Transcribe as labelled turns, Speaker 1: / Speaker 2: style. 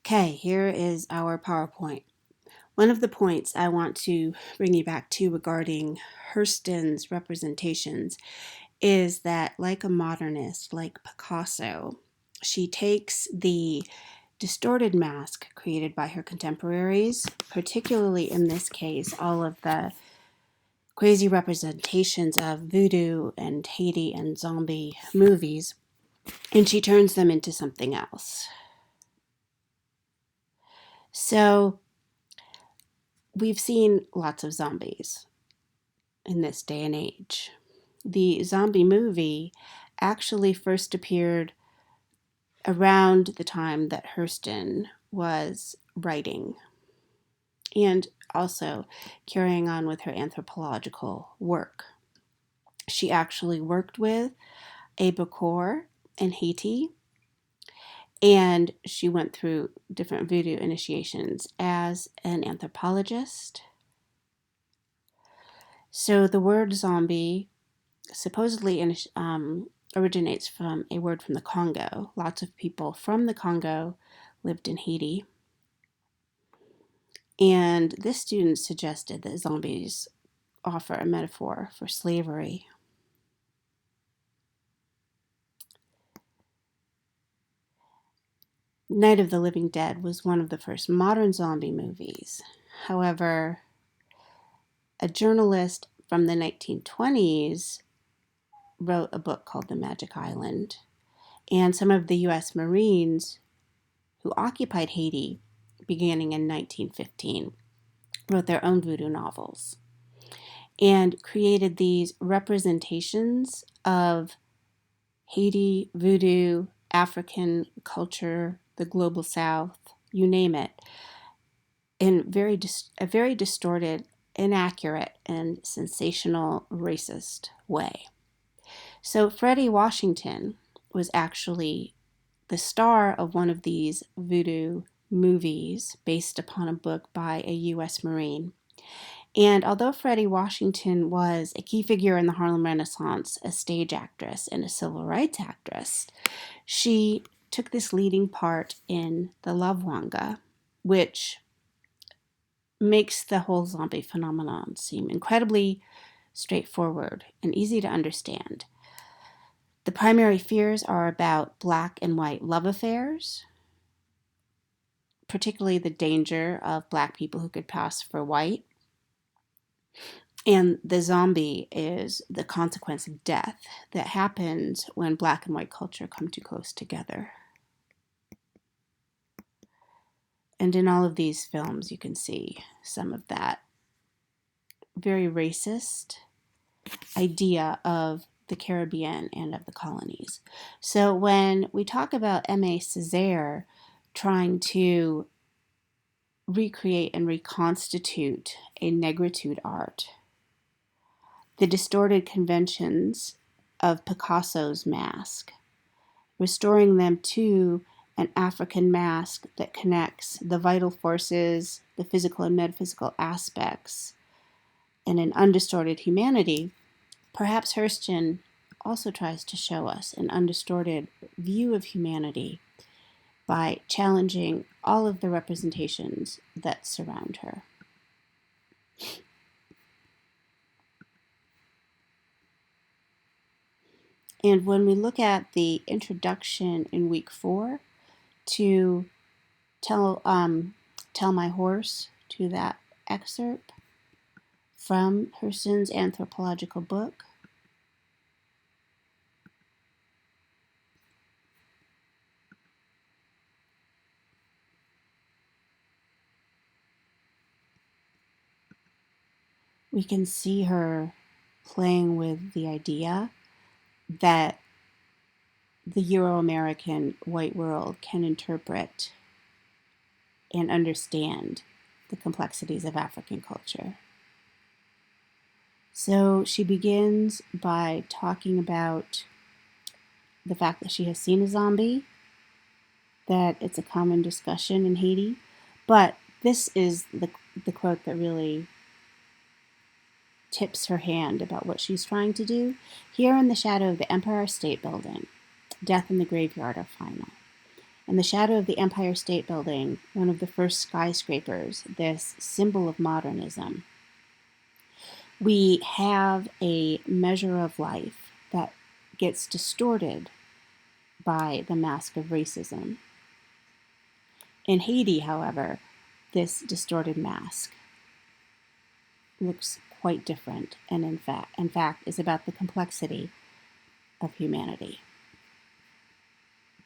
Speaker 1: Okay, here is our PowerPoint. One of the points I want to bring you back to regarding Hurston's representations is that, like a modernist, like Picasso, she takes the distorted mask created by her contemporaries, particularly in this case, all of the crazy representations of voodoo and Haiti and zombie movies, and she turns them into something else. So, we've seen lots of zombies in this day and age. The zombie movie actually first appeared around the time that Hurston was writing and also carrying on with her anthropological work. She actually worked with a Bokor in Haiti, and she went through different voodoo initiations as an anthropologist. So the word zombie supposedly originates from a word from the Congo. Lots of people from the Congo lived in Haiti. And this student suggested that zombies offer a metaphor for slavery. Night of the Living Dead was one of the first modern zombie movies. However, a journalist from the 1920s wrote a book called The Magic Island, and some of the U.S. Marines who occupied Haiti beginning in 1915 wrote their own voodoo novels and created these representations of Haiti, voodoo, African culture, the global South, you name it, in a very distorted, inaccurate, and sensational racist way. So Freddie Washington was actually the star of one of these voodoo movies based upon a book by a U.S. Marine. And although Freddie Washington was a key figure in the Harlem Renaissance, a stage actress and a civil rights actress, she took this leading part in the Love Wanga, which makes the whole zombie phenomenon seem incredibly straightforward and easy to understand. The primary fears are about black and white love affairs, particularly the danger of black people who could pass for white. And the zombie is the consequence of death that happens when black and white culture come too close together. And in all of these films, you can see some of that very racist idea of the Caribbean and of the colonies. So when we talk about Aimé Césaire trying to recreate and reconstitute a negritude art, the distorted conventions of Picasso's mask, restoring them to an African mask that connects the vital forces, the physical and metaphysical aspects, and an undistorted humanity, perhaps Hurston also tries to show us an undistorted view of humanity by challenging all of the representations that surround her. And when we look at the introduction in week 4 to Tell My Horse, to that excerpt from Hurston's anthropological book, we can see her playing with the idea that the EuroAmerican white world can interpret and understand the complexities of African culture. So she begins by talking about the fact that she has seen a zombie, that it's a common discussion in Haiti, but this is the quote that really tips her hand about what she's trying to do. Here in the shadow of the Empire State Building, death and the graveyard are final. In the shadow of the Empire State Building, one of the first skyscrapers, this symbol of modernism, we have a measure of life that gets distorted by the mask of racism. In Haiti, however, this distorted mask looks quite different and in fact is about the complexity of humanity.